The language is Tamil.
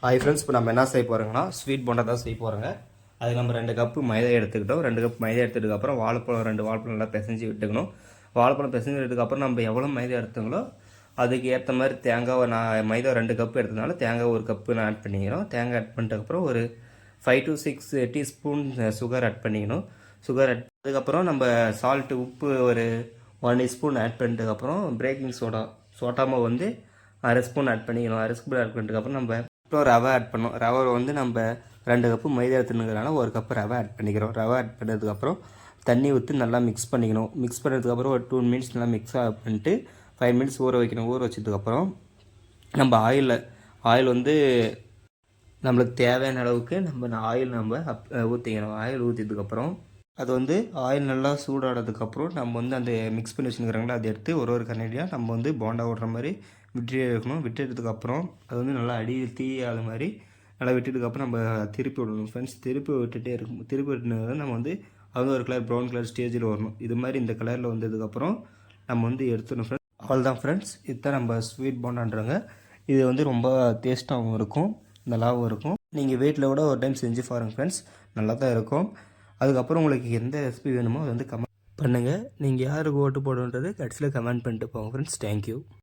ஹாய் ஃப்ரெண்ட்ஸ், இப்போ நம்ம என்ன செய்ய போகிறோங்கன்னா ஸ்வீட் போண்டா தான் செய்ய போகிறோங்க. அதுக்கு நம்ம 2 கப்பு மைதா எடுத்துக்கிட்டோம். 2 கப் மைதா எடுத்ததுக்கப்புறம் வாழைப்பழம் 2 வாழைப்பழம் நல்லா பிசைஞ்சு விட்டுக்கணும். வாழைப்பழம் பிசைஞ்சு விட்டதுக்கப்புறம் நம்ம எவ்வளோ மைதா எடுத்துங்களோ அதுக்கு ஏற்ற மாதிரி தேங்காவை நான் மைதா 2 கப்பு எடுத்ததுனால தேங்காய் 1 கப்பு நான் ஆட் பண்ணிக்கிறோம். தேங்காய் ஆட் பண்ணிட்டதுக்கப்புறம் ஒரு 5 to 6 டீஸ்பூன் சுகர் ஆட் பண்ணிக்கணும். சுகர் ஆட் அதுக்கப்புறம் நம்ம சால்ட்டு உப்பு ஒரு 1 ஸ்பூன் ஆட் பண்ணிட்டதுக்கப்புறம் பேக்கிங் சோடா மாவு வந்து 1/2 ஸ்பூன் ஆட் பண்ணிக்கணும். 1/2 ஸ்பூன் ஆட் பண்ணிட்டதுக்கப்புறம் நம்ம அப்புறம் ரவை ஆட் பண்ணோம். ரவை வந்து நம்ம 2 கப்பு மைதா எடுத்துனுங்கிறனால 1 கப்பு ரவை ஆட் பண்ணிக்கிறோம். ரவை ஆட் பண்ணதுக்கப்புறம் தண்ணி ஊற்றி நல்லா மிக்ஸ் பண்ணிக்கணும். மிக்ஸ் பண்ணதுக்கப்புறம் ஒரு 2 மினிட்ஸ் நல்லா மிக்ஸ் பண்ணிட்டு 5 மினிட்ஸ் ஊற வைக்கணும். ஊற வச்சதுக்கப்புறம் நம்ம ஆயில் வந்து நம்மளுக்கு தேவையான அளவுக்கு ஆயில் ஊற்றிக்கணும். ஆயில் ஊற்றினதுக்கப்புறம் அது வந்து ஆயில் நல்லா சூடானதுக்கப்புறம் நம்ம வந்து அந்த மிக்ஸ் பண்ணி வச்சுருக்கிறாங்களா அதை எடுத்து ஒரு கரண்டியாக நம்ம வந்து போண்டா ஓடுற மாதிரி விட்டு எடுக்கணும். விட்டு எடுத்ததுக்கப்புறம் அது வந்து நல்லா தீயாத மாதிரி நல்லா விட்டதுக்கப்புறம் நம்ம திருப்பி விடணும் ஃப்ரெண்ட்ஸ். திருப்பி விட்டுட்டு நம்ம வந்து அது ஒரு கலர் ப்ரௌன் கலர் ஸ்டேஜில் வரணும். இது மாதிரி இந்த கலரில் வந்ததுக்கப்புறம் நம்ம வந்து எடுத்துடணும் ஃப்ரெண்ட்ஸ். அவ்வளோதான் ஃப்ரெண்ட்ஸ், இதுதான் நம்ம ஸ்வீட் போண்டான்றாங்க. இது வந்து ரொம்ப டேஸ்ட்டாகவும் இருக்கும், நல்லாவும் இருக்கும். நீங்கள் வீட்டில் கூட ஒரு டைம் செஞ்சு பாருங்கள் ஃப்ரெண்ட்ஸ், நல்லா தான் இருக்கும். அதுக்கப்புறம் உங்களுக்கு எந்த ரெசிபி வேணுமோ அதை வந்து கமெண்ட் பண்ணுங்கள். நீங்கள் யாருக்கு ஓட்டு போடுன்றது கடைசியில் கமெண்ட் பண்ணிட்டு போங்க ஃப்ரெண்ட்ஸ். தேங்க்யூ.